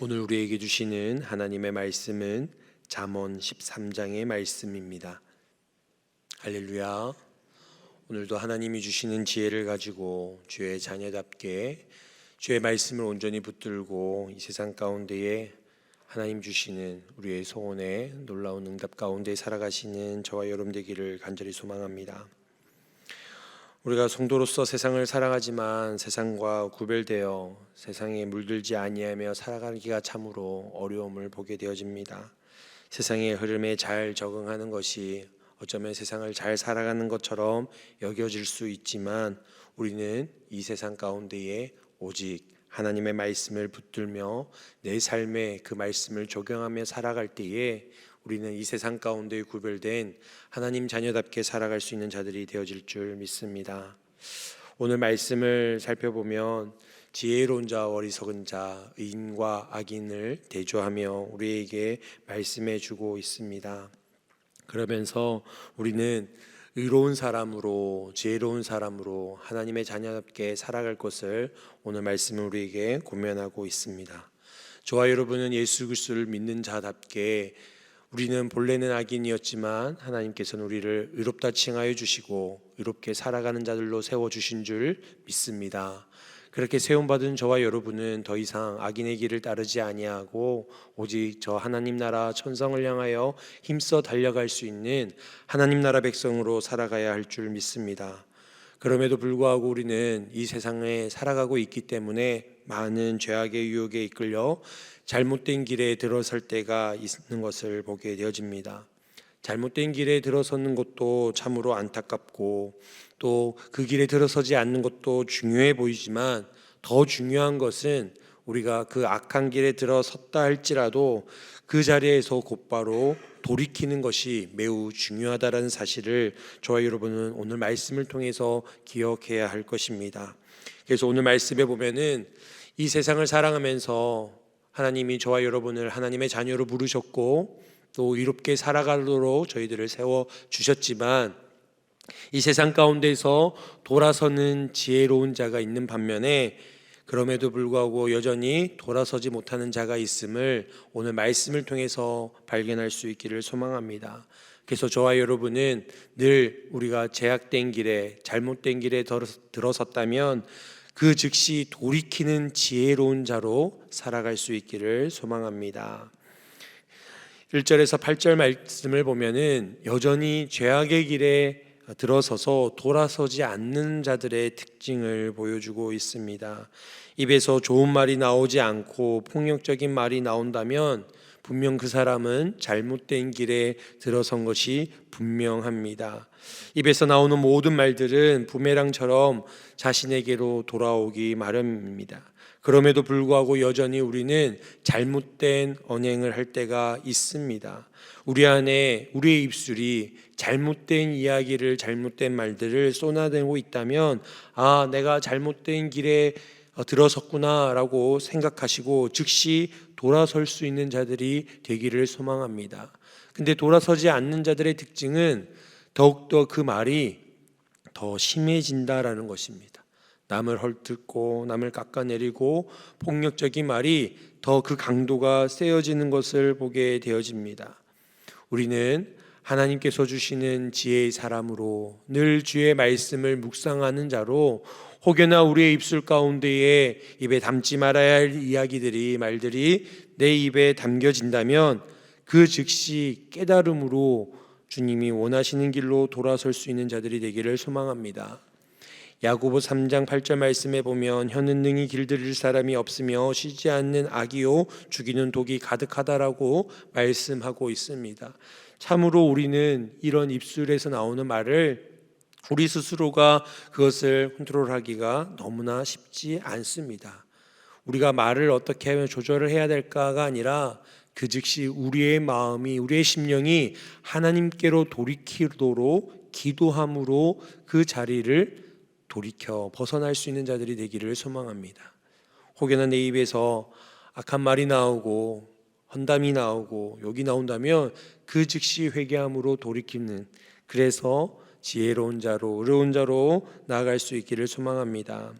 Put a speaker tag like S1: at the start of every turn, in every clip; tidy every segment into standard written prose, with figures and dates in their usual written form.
S1: 오늘 우리에게 주시는 하나님의 말씀은 잠언 13장의 말씀입니다. 할렐루야. 오늘도 하나님이 주시는 지혜를 가지고 주의 자녀답게 주의 말씀을 온전히 붙들고 이 세상 가운데에 하나님 주시는 우리의 소원에 놀라운 응답 가운데 살아가시는 저와 여러분 되기를 간절히 소망합니다. 우리가 성도로서 세상을 살아가지만 세상과 구별되어 세상에 물들지 아니하며 살아가기가 참으로 어려움을 보게 되어집니다. 세상의 흐름에 잘 적응하는 것이 어쩌면 세상을 잘 살아가는 것처럼 여겨질 수 있지만 우리는 이 세상 가운데에 오직 하나님의 말씀을 붙들며 내 삶에 그 말씀을 적용하며 살아갈 때에 우리는 이 세상 가운데 구별된 하나님 자녀답게 살아갈 수 있는 자들이 되어질 줄 믿습니다. 오늘 말씀을 살펴보면 지혜로운 자와 어리석은 자, 의인과 악인을 대조하며 우리에게 말씀해 주고 있습니다. 그러면서 우리는 의로운 사람으로, 지혜로운 사람으로 하나님의 자녀답게 살아갈 것을 오늘 말씀은 우리에게 권면하고 있습니다. 저와 여러분은 예수 그리스도를 믿는 자답게 우리는 본래는 악인이었지만 하나님께서는 우리를 의롭다 칭하여 주시고 의롭게 살아가는 자들로 세워주신 줄 믿습니다. 그렇게 세움받은 저와 여러분은 더 이상 악인의 길을 따르지 아니하고 오직 저 하나님 나라 천성을 향하여 힘써 달려갈 수 있는 하나님 나라 백성으로 살아가야 할 줄 믿습니다. 그럼에도 불구하고 우리는 이 세상에 살아가고 있기 때문에 많은 죄악의 유혹에 이끌려 잘못된 길에 들어설 때가 있는 것을 보게 되어집니다. 잘못된 길에 들어서는 것도 참으로 안타깝고 또 그 길에 들어서지 않는 것도 중요해 보이지만 더 중요한 것은 우리가 그 악한 길에 들어섰다 할지라도 그 자리에서 곧바로 돌이키는 것이 매우 중요하다는 사실을 저와 여러분은 오늘 말씀을 통해서 기억해야 할 것입니다. 그래서 오늘 말씀에 보면은 이 세상을 살아가면서 하나님이 저와 여러분을 하나님의 자녀로 부르셨고 또 의롭게 살아가도록 저희들을 세워주셨지만 이 세상 가운데서 돌아서는 지혜로운 자가 있는 반면에 그럼에도 불구하고 여전히 돌아서지 못하는 자가 있음을 오늘 말씀을 통해서 발견할 수 있기를 소망합니다. 그래서 저와 여러분은 늘 우리가 제약된 길에 잘못된 길에 들어섰다면 그 즉시 돌이키는 지혜로운 자로 살아갈 수 있기를 소망합니다. 1절에서 8절 말씀을 보면은 여전히 죄악의 길에 들어서서 돌아서지 않는 자들의 특징을 보여주고 있습니다. 입에서 좋은 말이 나오지 않고 폭력적인 말이 나온다면 분명 그 사람은 잘못된 길에 들어선 것이 분명합니다. 입에서 나오는 모든 말들은 부메랑처럼 자신에게로 돌아오기 마련입니다. 그럼에도 불구하고 여전히 우리는 잘못된 언행을 할 때가 있습니다. 우리 안에 우리의 입술이 잘못된 이야기를, 잘못된 말들을 쏟아내고 있다면 내가 잘못된 길에 들어섰구나 라고 생각하시고 즉시 돌아설 수 있는 자들이 되기를 소망합니다. 근데 돌아서지 않는 자들의 특징은 더욱더 그 말이 더 심해진다라는 것입니다. 남을 헐뜯고 남을 깎아내리고 폭력적인 말이 더 그 강도가 세어지는 것을 보게 되어집니다. 우리는 하나님께서 주시는 지혜의 사람으로 늘 주의 말씀을 묵상하는 자로 혹여나 우리의 입술 가운데에 입에 담지 말아야 할 이야기들이, 말들이 내 입에 담겨진다면 그 즉시 깨달음으로 주님이 원하시는 길로 돌아설 수 있는 자들이 되기를 소망합니다. 야고보 3장 8절 말씀에 보면 혀는 능히 길들일 사람이 없으며 쉬지 않는 악이요 죽이는 독이 가득하다라고 말씀하고 있습니다. 참으로 우리는 이런 입술에서 나오는 말을 우리 스스로가 그것을 컨트롤하기가 너무나 쉽지 않습니다. 우리가 말을 어떻게 하면 조절을 해야 될까가 아니라 그 즉시 우리의 마음이, 우리의 심령이 하나님께로 돌이키도록 기도함으로 그 자리를 돌이켜 벗어날 수 있는 자들이 되기를 소망합니다. 혹여나 내 입에서 악한 말이 나오고 헌담이 나오고 욕이 나온다면 그 즉시 회개함으로 돌이키는, 그래서 지혜로운 자로, 의로운 자로 나아갈 수 있기를 소망합니다.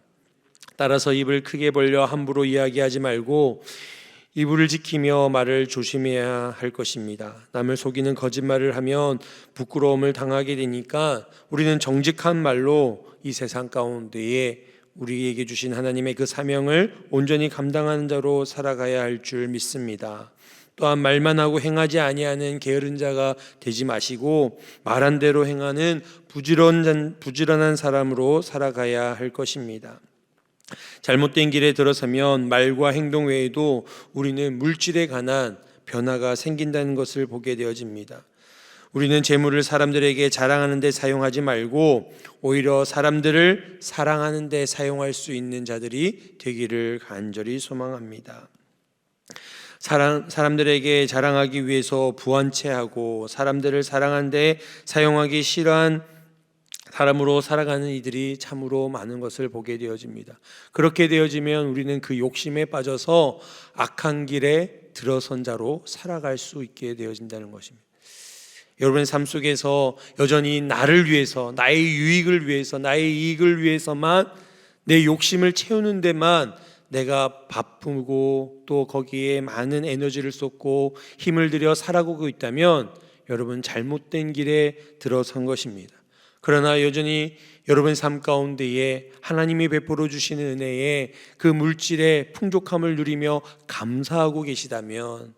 S1: 따라서 입을 크게 벌려 함부로 이야기하지 말고 이불을 지키며 말을 조심해야 할 것입니다. 남을 속이는 거짓말을 하면 부끄러움을 당하게 되니까 우리는 정직한 말로 이 세상 가운데에 우리에게 주신 하나님의 그 사명을 온전히 감당하는 자로 살아가야 할 줄 믿습니다. 또한 말만 하고 행하지 아니하는 게으른 자가 되지 마시고 말한 대로 행하는 부지런한 사람으로 살아가야 할 것입니다. 잘못된 길에 들어서면 말과 행동 외에도 우리는 물질에 관한 변화가 생긴다는 것을 보게 되어집니다. 우리는 재물을 사람들에게 자랑하는 데 사용하지 말고 오히려 사람들을 사랑하는 데 사용할 수 있는 자들이 되기를 간절히 소망합니다. 사람들에게 자랑하기 위해서 부한체하고 사람들을 사랑하는 데 사용하기 싫어한 사람으로 살아가는 이들이 참으로 많은 것을 보게 되어집니다. 그렇게 되어지면 우리는 그 욕심에 빠져서 악한 길에 들어선 자로 살아갈 수 있게 되어진다는 것입니다. 여러분의 삶 속에서 여전히 나를 위해서, 나의 유익을 위해서, 나의 이익을 위해서만 내 욕심을 채우는 데만 내가 바쁘고 또 거기에 많은 에너지를 쏟고 힘을 들여 살아가고 있다면 여러분 잘못된 길에 들어선 것입니다. 그러나 여전히 여러분의 삶 가운데에 하나님이 베풀어 주시는 은혜에 그 물질의 풍족함을 누리며 감사하고 계시다면,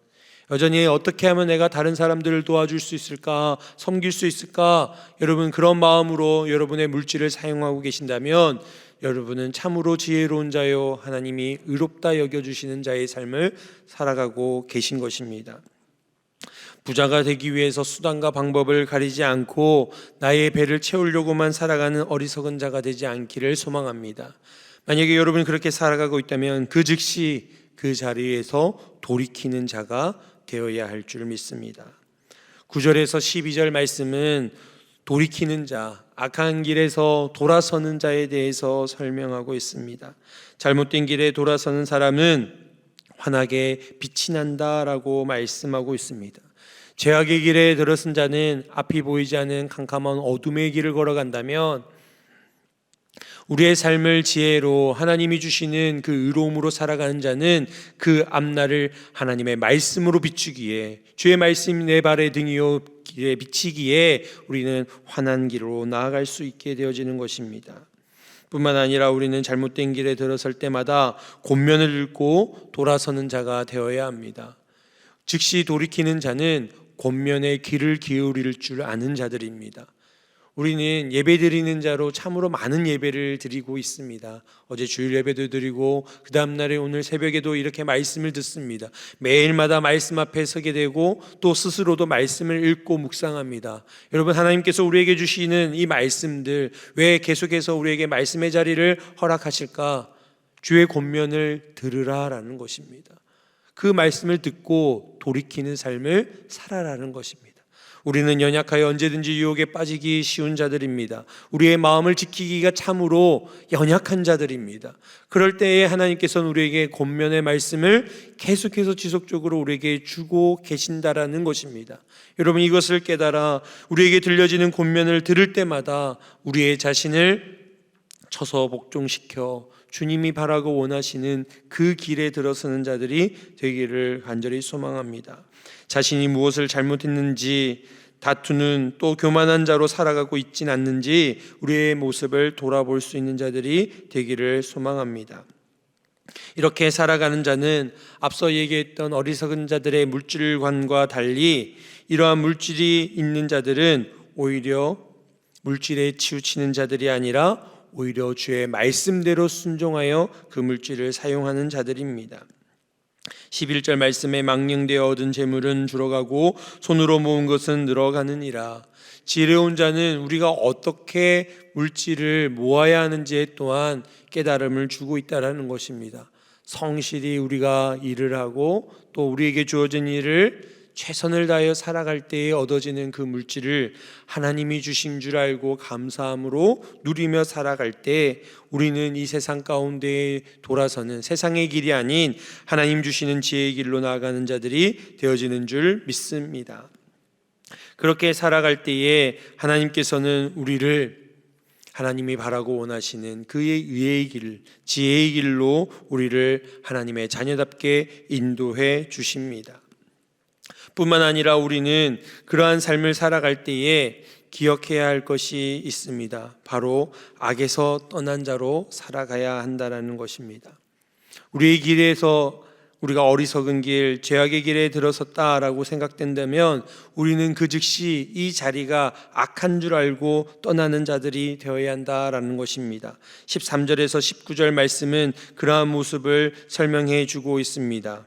S1: 여전히 어떻게 하면 내가 다른 사람들을 도와줄 수 있을까, 섬길 수 있을까, 여러분 그런 마음으로 여러분의 물질을 사용하고 계신다면 여러분은 참으로 지혜로운 자요 하나님이 의롭다 여겨주시는 자의 삶을 살아가고 계신 것입니다. 부자가 되기 위해서 수단과 방법을 가리지 않고 나의 배를 채우려고만 살아가는 어리석은 자가 되지 않기를 소망합니다. 만약에 여러분이 그렇게 살아가고 있다면 그 즉시 그 자리에서 돌이키는 자가 되어야 할 줄 믿습니다. 9절에서 12절 말씀은 돌이키는 자, 악한 길에서 돌아서는 자에 대해서 설명하고 있습니다. 잘못된 길에 돌아서는 사람은 환하게 빛이 난다라고 말씀하고 있습니다. 죄악의 길에 들어선 자는 앞이 보이지 않는 캄캄한 어둠의 길을 걸어간다면, 우리의 삶을 지혜로 하나님이 주시는 그 의로움으로 살아가는 자는 그 앞날을 하나님의 말씀으로 비추기에, 주의 말씀이 내 발의 등이요 길에 비치기에 우리는 환한 길로 나아갈 수 있게 되어지는 것입니다. 뿐만 아니라 우리는 잘못된 길에 들어설 때마다 권면을 읽고 돌아서는 자가 되어야 합니다. 즉시 돌이키는 자는 권면의 귀를 기울일 줄 아는 자들입니다. 우리는 예배 드리는 자로 참으로 많은 예배를 드리고 있습니다. 어제 주일 예배도 드리고 그 다음날에 오늘 새벽에도 이렇게 말씀을 듣습니다. 매일마다 말씀 앞에 서게 되고 또 스스로도 말씀을 읽고 묵상합니다. 여러분, 하나님께서 우리에게 주시는 이 말씀들, 왜 계속해서 우리에게 말씀의 자리를 허락하실까? 주의 권면을 들으라라는 것입니다. 그 말씀을 듣고 돌이키는 삶을 살아라는 것입니다. 우리는 연약하여 언제든지 유혹에 빠지기 쉬운 자들입니다. 우리의 마음을 지키기가 참으로 연약한 자들입니다. 그럴 때에 하나님께서는 우리에게 권면의 말씀을 계속해서 지속적으로 우리에게 주고 계신다라는 것입니다. 여러분, 이것을 깨달아 우리에게 들려지는 권면을 들을 때마다 우리의 자신을 쳐서 복종시켜 주님이 바라고 원하시는 그 길에 들어서는 자들이 되기를 간절히 소망합니다. 자신이 무엇을 잘못했는지 다투는, 또 교만한 자로 살아가고 있진 않는지 우리의 모습을 돌아볼 수 있는 자들이 되기를 소망합니다. 이렇게 살아가는 자는 앞서 얘기했던 어리석은 자들의 물질관과 달리 이러한 물질이 있는 자들은 오히려 물질에 치우치는 자들이 아니라 오히려 주의 말씀대로 순종하여 그 물질을 사용하는 자들입니다. 11절 말씀에 망령되어 얻은 재물은 줄어가고 손으로 모은 것은 늘어가느니라. 지혜로운 자는 우리가 어떻게 물질을 모아야 하는지에 또한 깨달음을 주고 있다는 것입니다. 성실히 우리가 일을 하고 또 우리에게 주어진 일을 최선을 다하여 살아갈 때에 얻어지는 그 물질을 하나님이 주신 줄 알고 감사함으로 누리며 살아갈 때 우리는 이 세상 가운데에 돌아서는 세상의 길이 아닌 하나님 주시는 지혜의 길로 나아가는 자들이 되어지는 줄 믿습니다. 그렇게 살아갈 때에 하나님께서는 우리를 하나님이 바라고 원하시는 그의 의의 길, 지혜의 길로 우리를 하나님의 자녀답게 인도해 주십니다. 뿐만 아니라 우리는 그러한 삶을 살아갈 때에 기억해야 할 것이 있습니다. 바로 악에서 떠난 자로 살아가야 한다는 것입니다. 우리의 길에서 우리가 어리석은 길, 죄악의 길에 들어섰다라고 생각된다면 우리는 그 즉시 이 자리가 악한 줄 알고 떠나는 자들이 되어야 한다라는 것입니다. 13절에서 19절 말씀은 그러한 모습을 설명해 주고 있습니다.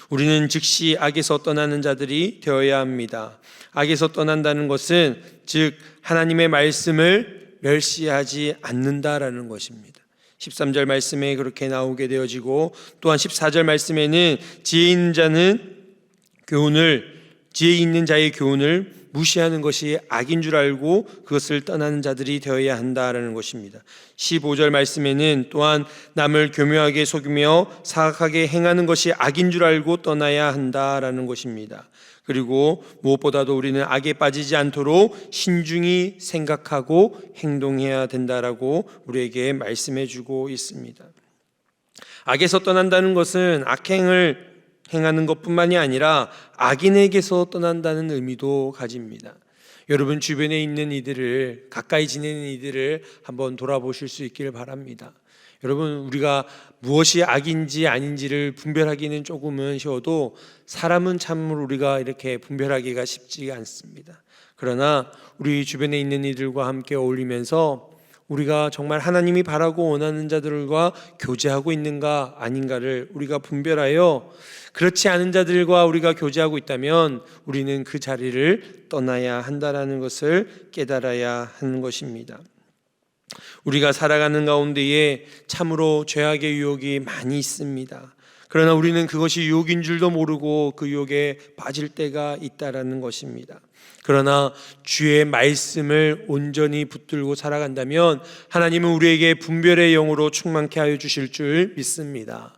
S1: 우리는 즉시 악에서 떠나는 자들이 되어야 합니다. 악에서 떠난다는 것은 즉 하나님의 말씀을 멸시하지 않는다라는 것입니다. 13절 말씀에 그렇게 나오게 되어지고 또한 14절 말씀에는 지혜 있는 자의 교훈을 무시하는 것이 악인 줄 알고 그것을 떠나는 자들이 되어야 한다라는 것입니다. 15절 말씀에는 또한 남을 교묘하게 속이며 사악하게 행하는 것이 악인 줄 알고 떠나야 한다라는 것입니다. 그리고 무엇보다도 우리는 악에 빠지지 않도록 신중히 생각하고 행동해야 된다라고 우리에게 말씀해 주고 있습니다. 악에서 떠난다는 것은 악행을 행하는 것뿐만이 아니라 악인에게서 떠난다는 의미도 가집니다. 여러분 주변에 있는 이들을, 가까이 지내는 이들을 한번 돌아보실 수 있기를 바랍니다. 여러분 우리가 무엇이 악인지 아닌지를 분별하기는 조금은 쉬워도 사람은 참으로 우리가 이렇게 분별하기가 쉽지가 않습니다. 그러나 우리 주변에 있는 이들과 함께 어울리면서 우리가 정말 하나님이 바라고 원하는 자들과 교제하고 있는가 아닌가를 우리가 분별하여 그렇지 않은 자들과 우리가 교제하고 있다면 우리는 그 자리를 떠나야 한다는 것을 깨달아야 하는 것입니다. 우리가 살아가는 가운데에 참으로 죄악의 유혹이 많이 있습니다. 그러나 우리는 그것이 유혹인 줄도 모르고 그 유혹에 빠질 때가 있다라는 것입니다. 그러나 주의 말씀을 온전히 붙들고 살아간다면 하나님은 우리에게 분별의 영으로 충만케 하여 주실 줄 믿습니다.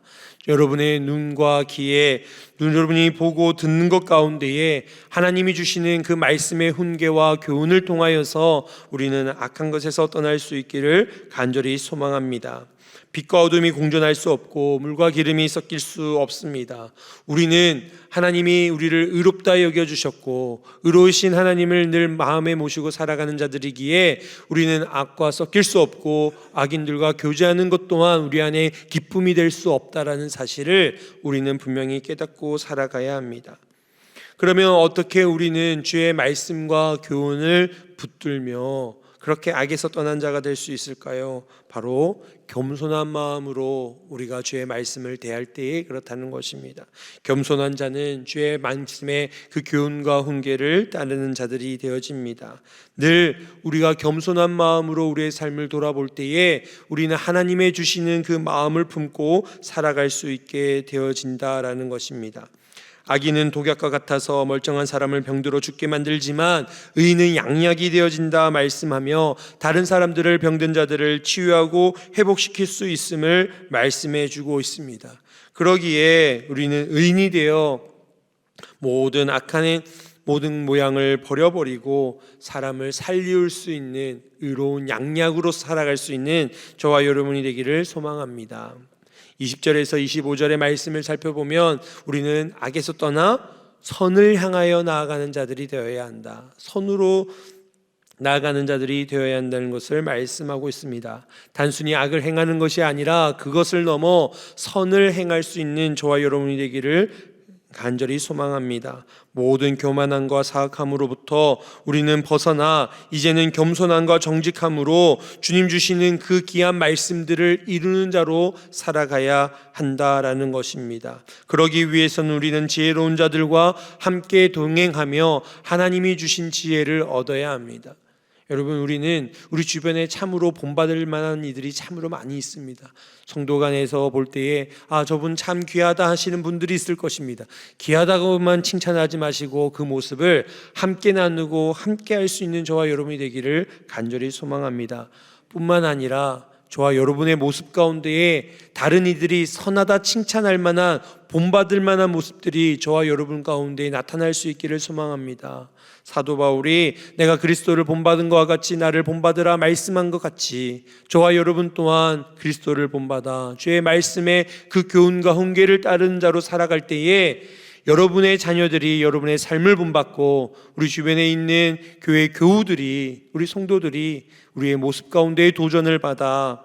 S1: 여러분의 눈과 귀에 여러분이 보고 듣는 것 가운데에 하나님이 주시는 그 말씀의 훈계와 교훈을 통하여서 우리는 악한 것에서 떠날 수 있기를 간절히 소망합니다. 빛과 어둠이 공존할 수 없고 물과 기름이 섞일 수 없습니다. 우리는 하나님이 우리를 의롭다 여겨주셨고 의로우신 하나님을 늘 마음에 모시고 살아가는 자들이기에 우리는 악과 섞일 수 없고 악인들과 교제하는 것 또한 우리 안에 기쁨이 될 수 없다라는 사실을 우리는 분명히 깨닫고 살아가야 합니다. 그러면 어떻게 우리는 주의 말씀과 교훈을 붙들며 그렇게 악에서 떠난 자가 될 수 있을까요? 바로 겸손한 마음으로 우리가 주의 말씀을 대할 때에 그렇다는 것입니다. 겸손한 자는 주의 말씀의 그 교훈과 훈계를 따르는 자들이 되어집니다. 늘 우리가 겸손한 마음으로 우리의 삶을 돌아볼 때에 우리는 하나님의 주시는 그 마음을 품고 살아갈 수 있게 되어진다라는 것입니다. 악인은 독약과 같아서 멀쩡한 사람을 병들어 죽게 만들지만 의인은 양약이 되어진다 말씀하며 다른 사람들을 병든 자들을 치유하고 회복시킬 수 있음을 말씀해 주고 있습니다. 그러기에 우리는 의인이 되어 모든 악한 모든 모양을 버려버리고 사람을 살리울 수 있는 의로운 양약으로 살아갈 수 있는 저와 여러분이 되기를 소망합니다. 20절에서 25절의 말씀을 살펴보면 우리는 악에서 떠나 선을 향하여 나아가는 자들이 되어야 한다. 선으로 나아가는 자들이 되어야 한다는 것을 말씀하고 있습니다. 단순히 악을 행하는 것이 아니라 그것을 넘어 선을 행할 수 있는 저와 여러분이 되기를 간절히 소망합니다. 모든 교만함과 사악함으로부터 우리는 벗어나 이제는 겸손함과 정직함으로 주님 주시는 그 귀한 말씀들을 이루는 자로 살아가야 한다라는 것입니다. 그러기 위해서는 우리는 지혜로운 자들과 함께 동행하며 하나님이 주신 지혜를 얻어야 합니다. 여러분 우리는 우리 주변에 참으로 본받을 만한 이들이 참으로 많이 있습니다. 성도 간에서 볼 때에 저분 참 귀하다 하시는 분들이 있을 것입니다. 귀하다고만 칭찬하지 마시고 그 모습을 함께 나누고 함께 할 수 있는 저와 여러분이 되기를 간절히 소망합니다. 뿐만 아니라 저와 여러분의 모습 가운데에 다른 이들이 선하다 칭찬할 만한, 본받을 만한 모습들이 저와 여러분 가운데 나타날 수 있기를 소망합니다. 사도 바울이 내가 그리스도를 본받은 것과 같이 나를 본받으라 말씀한 것 같이 저와 여러분 또한 그리스도를 본받아 주의 말씀에 그 교훈과 훈계를 따르는 자로 살아갈 때에 여러분의 자녀들이 여러분의 삶을 본받고 우리 주변에 있는 교회 교우들이, 우리 성도들이 우리의 모습 가운데의 도전을 받아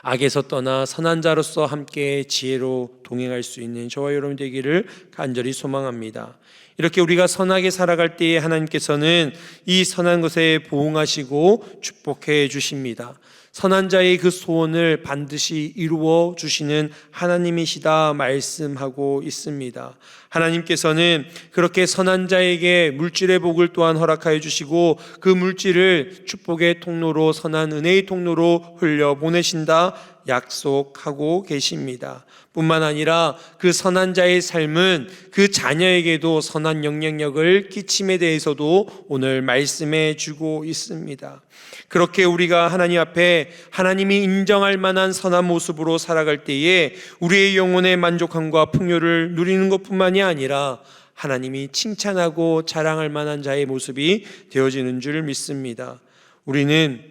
S1: 악에서 떠나 선한 자로서 함께 지혜로 동행할 수 있는 저와 여러분 되기를 간절히 소망합니다. 이렇게 우리가 선하게 살아갈 때에 하나님께서는 이 선한 것에 보응하시고 축복해 주십니다. 선한 자의 그 소원을 반드시 이루어 주시는 하나님이시다 말씀하고 있습니다. 하나님께서는 그렇게 선한 자에게 물질의 복을 또한 허락하여 주시고 그 물질을 축복의 통로로, 선한 은혜의 통로로 흘려보내신다 약속하고 계십니다. 뿐만 아니라 그 선한 자의 삶은 그 자녀에게도 선한 영향력을 끼침에 대해서도 오늘 말씀해 주고 있습니다. 그렇게 우리가 하나님 앞에 하나님이 인정할 만한 선한 모습으로 살아갈 때에 우리의 영혼의 만족함과 풍요를 누리는 것뿐만이 아니라 하나님이 칭찬하고 자랑할 만한 자의 모습이 되어지는 줄 믿습니다. 우리는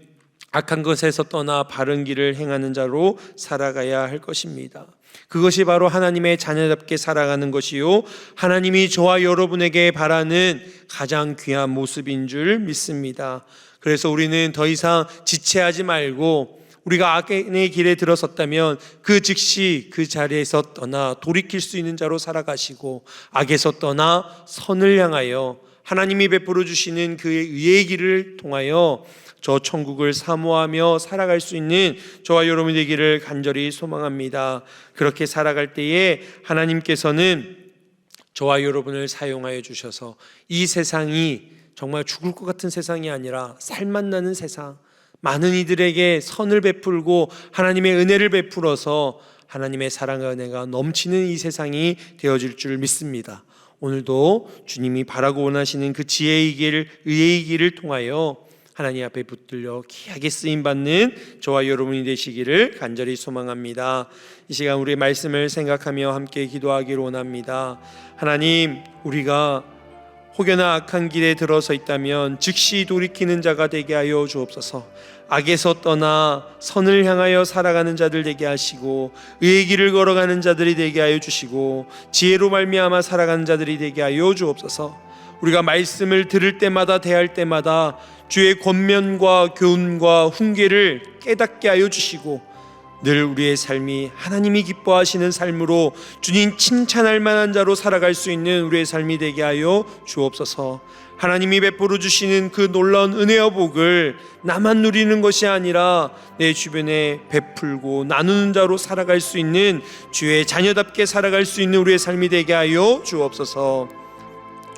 S1: 악한 것에서 떠나 바른 길을 행하는 자로 살아가야 할 것입니다. 그것이 바로 하나님의 자녀답게 살아가는 것이요, 하나님이 저와 여러분에게 바라는 가장 귀한 모습인 줄 믿습니다. 그래서 우리는 더 이상 지체하지 말고 우리가 악의 길에 들어섰다면 그 즉시 그 자리에서 떠나 돌이킬 수 있는 자로 살아가시고, 악에서 떠나 선을 향하여 하나님이 베풀어 주시는 그의 의의 길을 통하여 저 천국을 사모하며 살아갈 수 있는 저와 여러분 되기를 간절히 소망합니다. 그렇게 살아갈 때에 하나님께서는 저와 여러분을 사용하여 주셔서 이 세상이 정말 죽을 것 같은 세상이 아니라 살맛나는 세상, 많은 이들에게 선을 베풀고 하나님의 은혜를 베풀어서 하나님의 사랑과 은혜가 넘치는 이 세상이 되어질 줄 믿습니다. 오늘도 주님이 바라고 원하시는 그 지혜의 길, 의의 길을 통하여 하나님 앞에 붙들려 귀하게 쓰임받는 저와 여러분이 되시기를 간절히 소망합니다. 이 시간 우리의 말씀을 생각하며 함께 기도하기를 원합니다. 하나님, 우리가 혹여나 악한 길에 들어서 있다면 즉시 돌이키는 자가 되게 하여 주옵소서. 악에서 떠나 선을 향하여 살아가는 자들 되게 하시고, 의의 길을 걸어가는 자들이 되게 하여 주시고, 지혜로 말미암아 살아가는 자들이 되게 하여 주옵소서. 우리가 말씀을 들을 때마다, 대할 때마다 주의 권면과 교훈과 훈계를 깨닫게 하여 주시고, 늘 우리의 삶이 하나님이 기뻐하시는 삶으로 주님 칭찬할 만한 자로 살아갈 수 있는 우리의 삶이 되게 하여 주옵소서. 하나님이 베풀어 주시는 그 놀라운 은혜와 복을 나만 누리는 것이 아니라 내 주변에 베풀고 나누는 자로 살아갈 수 있는, 주의 자녀답게 살아갈 수 있는 우리의 삶이 되게 하여 주옵소서.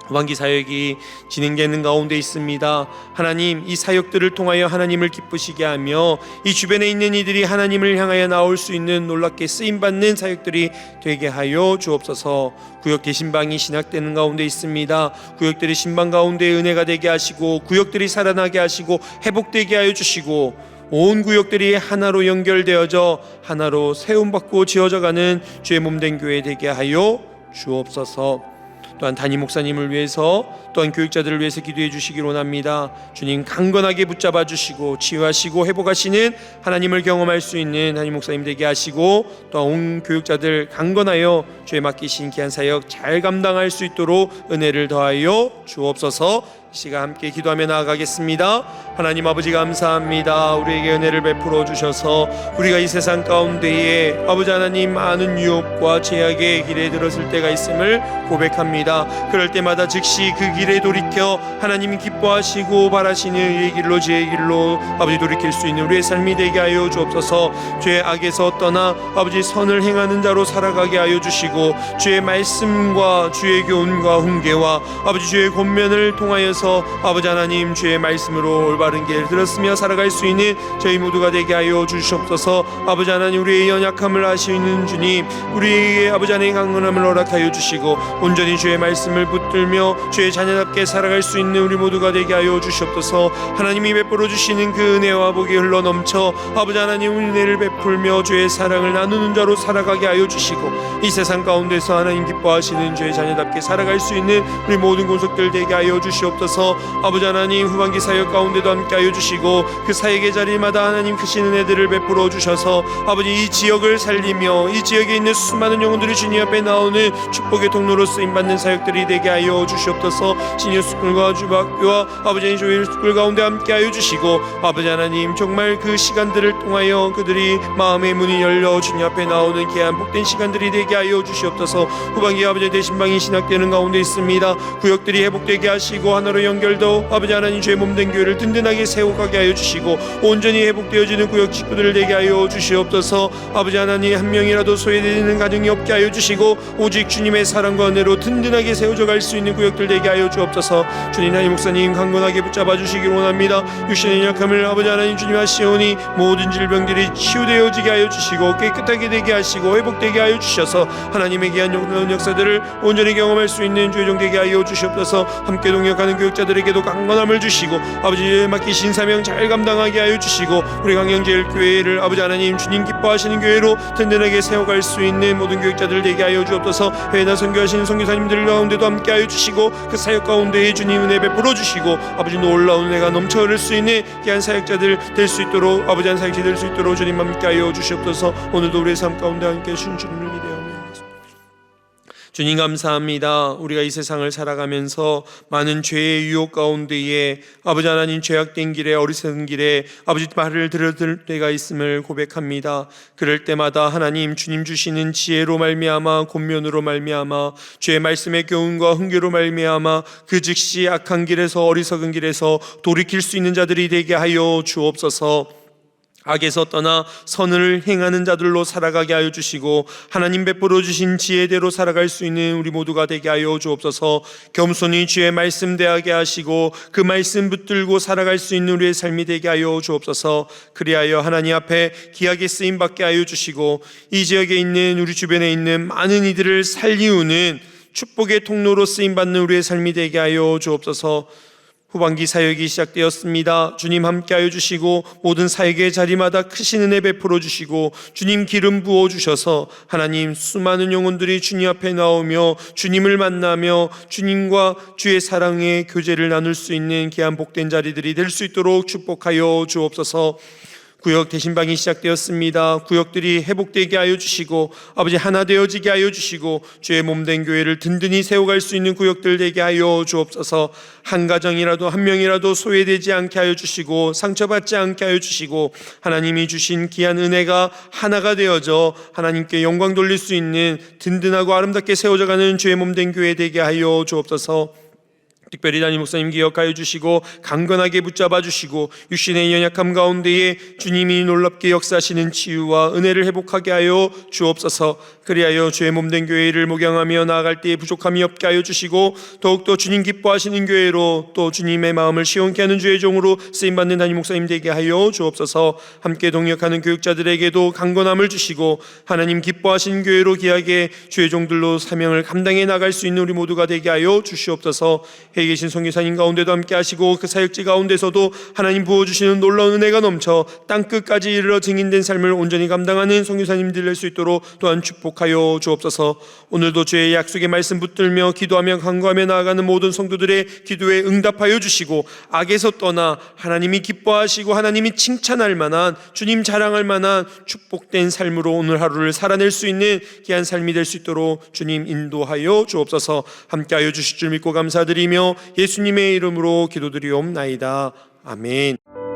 S1: 후반기 사역이 진행되는 가운데 있습니다. 하나님, 이 사역들을 통하여 하나님을 기쁘시게 하며 이 주변에 있는 이들이 하나님을 향하여 나올 수 있는 놀랍게 쓰임받는 사역들이 되게 하여 주옵소서. 구역 개신방이 신학되는 가운데 있습니다. 구역들이 신방 가운데 은혜가 되게 하시고, 구역들이 살아나게 하시고 회복되게 하여 주시고, 온 구역들이 하나로 연결되어져 하나로 세움받고 지어져가는 주의 몸된 교회 되게 하여 주옵소서. 또한 담임 목사님을 위해서, 또한 교육자들을 위해서 기도해 주시길 원합니다. 주님 강건하게 붙잡아 주시고 치유하시고 회복하시는 하나님을 경험할 수 있는 담임 목사님 되게 하시고, 또한 온 교육자들 강건하여 주의 맡기신 귀한 사역 잘 감당할 수 있도록 은혜를 더하여 주옵소서. 이 시간 함께 기도하며 나아가겠습니다. 하나님 아버지, 감사합니다. 우리에게 은혜를 베풀어 주셔서 우리가 이 세상 가운데에 아버지 하나님 많은 유혹과 제약의 길에 들었을 때가 있음을 고백합니다. 그럴 때마다 즉시 그 길에 돌이켜 하나님이 기뻐하시고 바라시는 의의 길로, 지혜의 길로 아버지 돌이킬 수 있는 우리의 삶이 되게 하여 주옵소서. 죄의 악에서 떠나 아버지 선을 행하는 자로 살아가게 하여 주시고, 주의 말씀과 주의 교훈과 훈계와 아버지 주의 권면을 통하여서 주옵소서. 아버지 하나님, 주의 말씀으로 올바른 길 들었으며 살아갈 수 있는 저희 모두가 되게 하여 주시옵소서. 아버지 하나님, 우리의 연약함을 아시는 주님, 우리에게 아버지 하나님 강건함을 허락하여 주시고 온전히 주의 말씀을 붙들며 주의 자녀답게 살아갈 수 있는 우리 모두가 되게 하여 주시옵소서. 하나님이 베풀어 주시는 그 은혜와 복이 흘러 넘쳐 아버지 하나님 은혜를 베풀며 주의 사랑을 나누는 자로 살아가게 하여 주시고 이 세상 가운데서 하나님 기뻐하시는 주의 자녀답게 살아갈 수 있는 우리 모든 곳속들 되게 하여 주시옵소서. 아버지 하나님, 후반기 사역 가운데도 함께 하여 주시고 그 사역의 자리마다 하나님 크신 은혜들을 베풀어 주셔서 아버지 이 지역을 살리며 이 지역에 있는 수많은 영혼들이 주님 앞에 나오는 축복의 통로로 쓰임받는 사역들이 되게 하여 주시옵소서. 시니어스쿨과 주박교와 아버지 조일스쿨 가운데 함께 하여 주시고 아버지 하나님, 정말 그 시간들을 통하여 그들이 마음의 문이 열려 주님 앞에 나오는 귀한 복된 시간들이 되게 하여 주시옵소서. 후반기 아버지 대신방이 신학되는 가운데 있습니다. 구역들이 회복되게 하시고 하나로 연결도 아버지 하나님 주의 몸된 교회를 든든하게 세워가게 하여 주시고 온전히 회복되어지는 구역 식구들을 되게 하여 주시옵소서. 아버지 하나님, 한 명이라도 소외되는 가정이 없게 하여 주시고 오직 주님의 사랑과 은혜로 든든하게 세워져 갈 수 있는 구역들 되게 하여 주옵소서. 주님, 하나님 목사님 강건하게 붙잡아 주시길 원합니다. 육신의 약함을 아버지 하나님 주님 하시오니 모든 질병들이 치유되어지게 하여 주시고 깨끗하게 되게 하시고 회복되게 하여 주셔서 하나님의 귀한 놀라운 역사들을 온전히 경험할 수 있는 주의 종 되게 하여 주시옵소서. 함께 동역하는 교육자들에게도 강건함을 주시고 아버지의 맡기신 사명 잘 감당하게 하여 주시고 우리 강영제일교회를 아버지 하나님 주님 기뻐하시는 교회로 든든하게 세워갈 수 있는 모든 교육자들 되게 하여 주옵소서. 해외나 선교하시는 선교사님들 가운데도 함께 하여 주시고 그 사역 가운데 주님 은혜 베풀어 주시고 아버지 놀라운 은혜가 넘쳐 흐를 수 있는 귀한 사역자들 될 수 있도록 아버지 한 사역자 될 수 있도록 주님 함께 하여 주시옵소서. 오늘도 우리의 삶 가운데 함께 하신 주님을 기대하며 주님 감사합니다. 우리가 이 세상을 살아가면서 많은 죄의 유혹 가운데에 아버지 하나님 죄악된 길에 어리석은 길에 아버지 말을 들을 때가 있음을 고백합니다. 그럴 때마다 하나님 주님 주시는 지혜로 말미암아 권면으로 말미암아 주의 말씀의 교훈과 훈계로 말미암아 그 즉시 악한 길에서 어리석은 길에서 돌이킬 수 있는 자들이 되게 하여 주옵소서. 악에서 떠나 선을 행하는 자들로 살아가게 하여 주시고 하나님 베풀어 주신 지혜대로 살아갈 수 있는 우리 모두가 되게 하여 주옵소서. 겸손히 주의 말씀 대하게 하시고 그 말씀 붙들고 살아갈 수 있는 우리의 삶이 되게 하여 주옵소서. 그리하여 하나님 앞에 귀하게 쓰임 받게 하여 주시고 이 지역에 있는 우리 주변에 있는 많은 이들을 살리우는 축복의 통로로 쓰임 받는 우리의 삶이 되게 하여 주옵소서. 후반기 사역이 시작되었습니다. 주님 함께하여 주시고 모든 사역의 자리마다 크신 은혜 베풀어 주시고 주님 기름 부어 주셔서 하나님 수많은 영혼들이 주님 앞에 나오며 주님을 만나며 주님과 주의 사랑의 교제를 나눌 수 있는 귀한 복된 자리들이 될 수 있도록 축복하여 주옵소서. 구역 대신방이 시작되었습니다. 구역들이 회복되게 하여 주시고 아버지 하나 되어지게 하여 주시고 주의 몸된 교회를 든든히 세워갈 수 있는 구역들 되게 하여 주옵소서. 한 가정이라도 한 명이라도 소외되지 않게 하여 주시고 상처받지 않게 하여 주시고 하나님이 주신 귀한 은혜가 하나가 되어져 하나님께 영광 돌릴 수 있는 든든하고 아름답게 세워져가는 주의 몸된 교회 되게 하여 주옵소서. 특별히 담임 목사님 기억하여 주시고 강건하게 붙잡아 주시고 육신의 연약함 가운데에 주님이 놀랍게 역사하시는 치유와 은혜를 회복하게 하여 주옵소서. 그리하여 주의 몸된 교회를 목양하며 나아갈 때에 부족함이 없게 하여 주시고 더욱더 주님 기뻐하시는 교회로 또 주님의 마음을 시원케 하는 주의 종으로 쓰임받는 담임 목사님 되게 하여 주옵소서. 함께 동역하는 교육자들에게도 강건함을 주시고 하나님 기뻐하시는 교회로 귀하게 주의 종들로 사명을 감당해 나갈 수 있는 우리 모두가 되게 하여 주시옵소서. 해에 계신 선교사님 가운데도 함께 하시고 그 사역지 가운데서도 하나님 부어주시는 놀라운 은혜가 넘쳐 땅끝까지 이르러 증인된 삶을 온전히 감당하는 선교사님들 될 수 있도록 또한 축복하여 주옵소서. 오늘도 주의 약속의 말씀 붙들며 기도하며 간구하며 나아가는 모든 성도들의 기도에 응답하여 주시고 악에서 떠나 하나님이 기뻐하시고 하나님이 칭찬할 만한 주님 자랑할 만한 축복된 삶으로 오늘 하루를 살아낼 수 있는 귀한 삶이 될 수 있도록 주님 인도하여 주옵소서. 함께하여 주실 줄 믿고 감사드리며 예수님의 이름으로 기도드리옵나이다. 아멘.